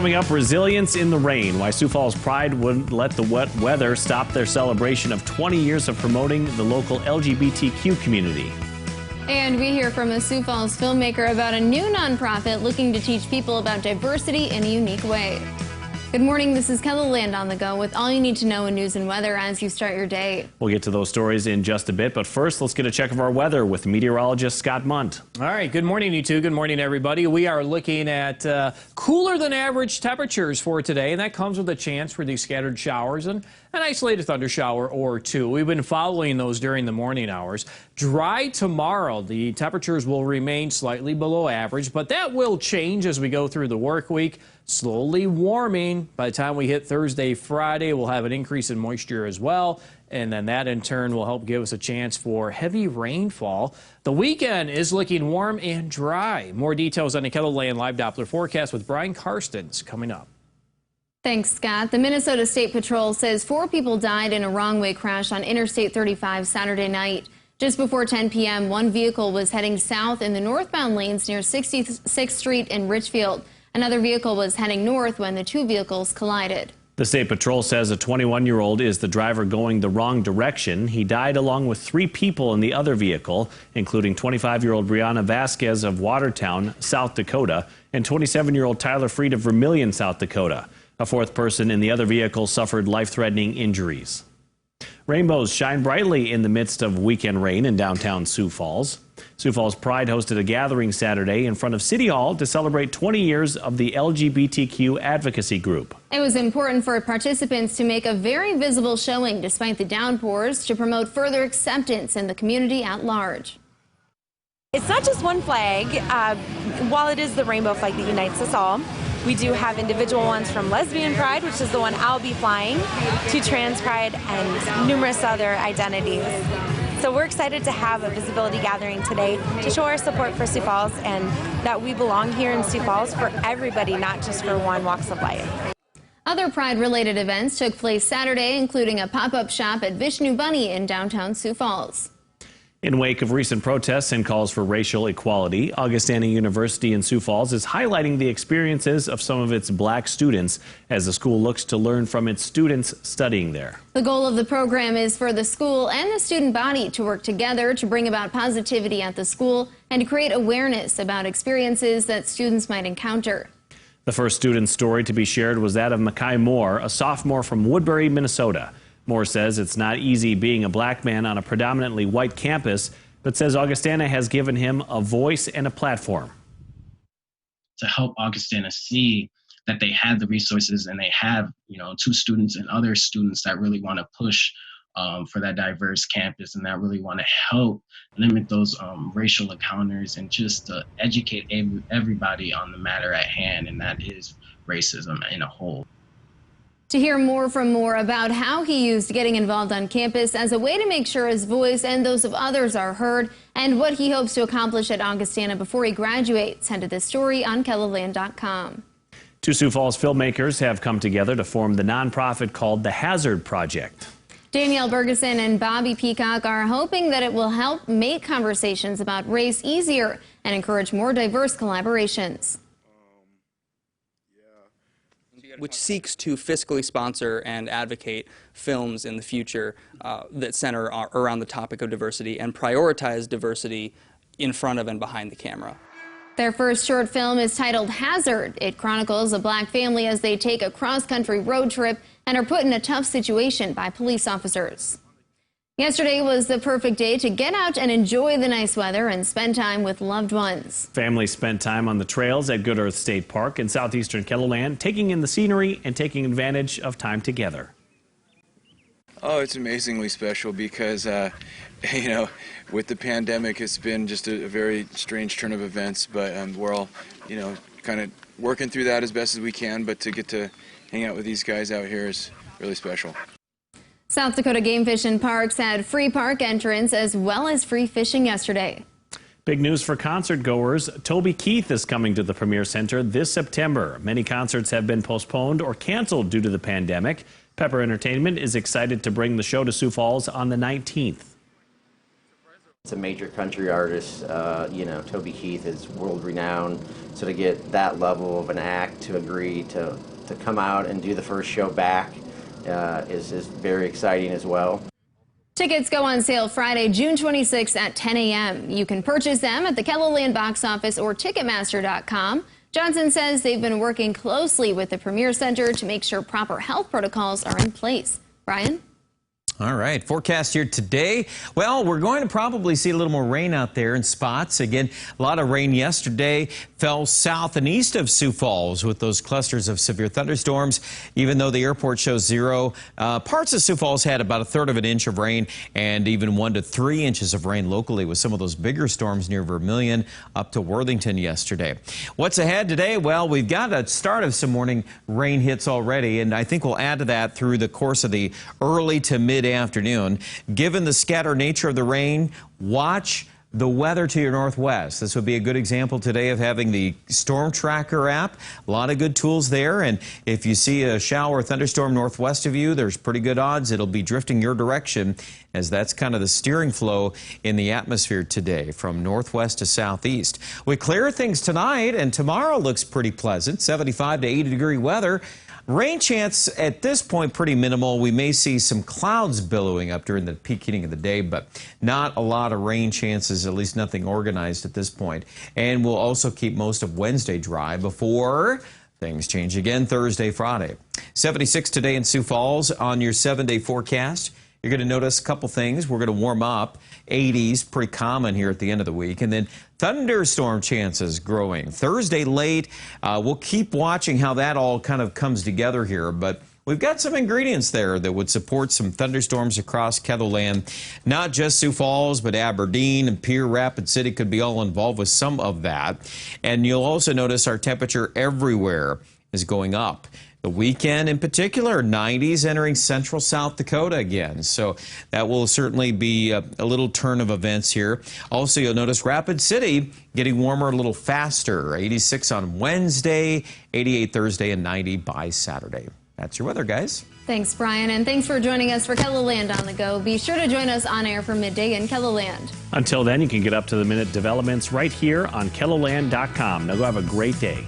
coming up, resilience in the rain. Why Sioux Falls Pride wouldn't let the wet weather stop their celebration of 20 years of promoting the local LGBTQ community. And we hear from a Sioux Falls filmmaker about a new nonprofit looking to teach people about diversity in a unique way. Good morning, this is Kelly Land on the go with all you need to know in news and weather as you start your day. We'll get to those stories in just a bit, but first let's get a check of our weather with meteorologist Scott Munt. All right, good morning, you two. Good morning, everybody. We are looking at cooler than average temperatures for today, and that comes with a chance for these scattered showers and an isolated thunder shower or two. We've been following those during the morning hours. Dry tomorrow. The temperatures will remain slightly below average, but that will change as we go through the work week. Slowly warming. By the time we hit Thursday, Friday, we'll have an increase in moisture as well. And then that in turn will help give us a chance for heavy rainfall. The weekend is looking warm and dry. More details on the KELOLAND Live Doppler forecast with Brian Karstens coming up. Thanks, Scott. The Minnesota State Patrol says 4 people died in a wrong-way crash on Interstate 35 Saturday night. Just before 10 p.m., one vehicle was heading south in the northbound lanes near 66th Street in Richfield. Another vehicle was heading north when the two vehicles collided. The State Patrol says a 21-year-old is the driver going the wrong direction. He died along with 3 people in the other vehicle, including 25-year-old Brianna Vasquez of Watertown, South Dakota, and 27-year-old Tyler Freed of Vermillion, South Dakota. A 4th person in the other vehicle suffered life-threatening injuries. Rainbows shine brightly in the midst of weekend rain in downtown Sioux Falls. Sioux Falls Pride hosted a gathering Saturday in front of City Hall to celebrate 20 years of the LGBTQ advocacy group. It was important for participants to make a very visible showing despite the downpours to promote further acceptance in the community at large. It's not just one flag. While it is the rainbow flag that unites us all, we do have individual ones from Lesbian Pride, which is the one I'll be flying, to Trans Pride and numerous other identities. So we're excited to have a visibility gathering today to show our support for Sioux Falls and that we belong here in Sioux Falls for everybody, not just for one walks of life. Other Pride-related events took place Saturday, including a pop-up shop at Vishnu Bunny in downtown Sioux Falls. In wake of recent protests and calls for racial equality, Augustana University in Sioux Falls is highlighting the experiences of some of its black students as the school looks to learn from its students studying there. The goal of the program is for the school and the student body to work together to bring about positivity at the school and to create awareness about experiences that students might encounter. The first student story to be shared was that of Mackay Moore, a sophomore from Woodbury, Minnesota. Moore says it's not easy being a black man on a predominantly white campus, but says Augustana has given him a voice and a platform. To help Augustana see that they have the resources and they have, 2 students and other students that really want to push for that diverse campus and that really want to help limit those racial encounters and just to educate everybody on the matter at hand, and that is racism in a whole. To hear more from Moore about how he used getting involved on campus as a way to make sure his voice and those of others are heard, and what he hopes to accomplish at Augustana before he graduates, head to this story on KELOLAND.com. 2 Sioux Falls filmmakers have come together to form the nonprofit called the Hazard Project. Danielle Bergeson and Bobby Peacock are hoping that it will help make conversations about race easier and encourage more diverse collaborations. Which seeks to fiscally sponsor and advocate films in the future that center around the topic of diversity and prioritize diversity in front of and behind the camera. Their first short film is titled Hazard. It chronicles a black family as they take a cross-country road trip and are put in a tough situation by police officers. Yesterday was the perfect day to get out and enjoy the nice weather and spend time with loved ones. Families spent time on the trails at Good Earth State Park in southeastern KELOLAND, taking in the scenery and taking advantage of time together. Oh, it's amazingly special because, with the pandemic, it's been just a very strange turn of events, but we're all, kind of working through that as best as we can, but to get to hang out with these guys out here is really special. South Dakota Game Fish and Parks had free park entrance as well as free fishing yesterday. Big news for concert goers. Toby Keith is coming to the Premier Center this September. Many concerts have been postponed or canceled due to the pandemic. Pepper Entertainment is excited to bring the show to Sioux Falls on the 19th. It's a major country artist, you know, Toby Keith is world renowned. So to get that level of an act to agree to come out and do the first show back is very exciting as well. Tickets go on sale Friday, June 26th at 10 a.m. You can purchase them at the KELOLAND box office or Ticketmaster.com. Johnson says they've been working closely with the Premier Center to make sure proper health protocols are in place. Brian? All right, forecast here today. Well, we're going to probably see a little more rain out there in spots. Again, a lot of rain yesterday fell south and east of Sioux Falls with those clusters of severe thunderstorms. Even though the airport shows 0, parts of Sioux Falls had about 1/3 of an inch of rain and even 1 to 3 inches of rain locally with some of those bigger storms near Vermilion up to Worthington yesterday. What's ahead today? Well, we've got a start of some morning rain hits already, and I think we'll add to that through the course of the early to mid-afternoon. Given the scattered nature of the rain, watch the weather to your northwest. This would be a good example today of having the Storm Tracker app. A lot of good tools there, and if you see a shower or thunderstorm northwest of you, there's pretty good odds it'll be drifting your direction, as that's kind of the steering flow in the atmosphere today from northwest to southeast. We clear things tonight, and tomorrow looks pretty pleasant, 75 to 80 degree weather. Rain chance at this point pretty minimal. We may see some clouds billowing up during the peak heating of the day, but not a lot of rain chances, at least nothing organized at this point. And we'll also keep most of Wednesday dry before things change again Thursday, Friday. 76 today in Sioux Falls on your 7-day forecast. You're going to notice a couple things. We're going to warm up. 80s, pretty common here at the end of the week. And then thunderstorm chances growing. Thursday late, we'll keep watching how that all kind of comes together here. But we've got some ingredients there that would support some thunderstorms across KELOLAND. Not just Sioux Falls, but Aberdeen and Pierre, Rapid City could be all involved with some of that. And you'll also notice our temperature everywhere is going up. The weekend in particular, 90s entering central South Dakota again. So that will certainly be a little turn of events here. Also, you'll notice Rapid City getting warmer a little faster. 86 on Wednesday, 88 Thursday, and 90 by Saturday. That's your weather, guys. Thanks, Brian, and thanks for joining us for KELOLAND on the Go. Be sure to join us on air for midday in KELOLAND. Until then, you can get up to the minute developments right here on KELOLAND.com. Now go have a great day.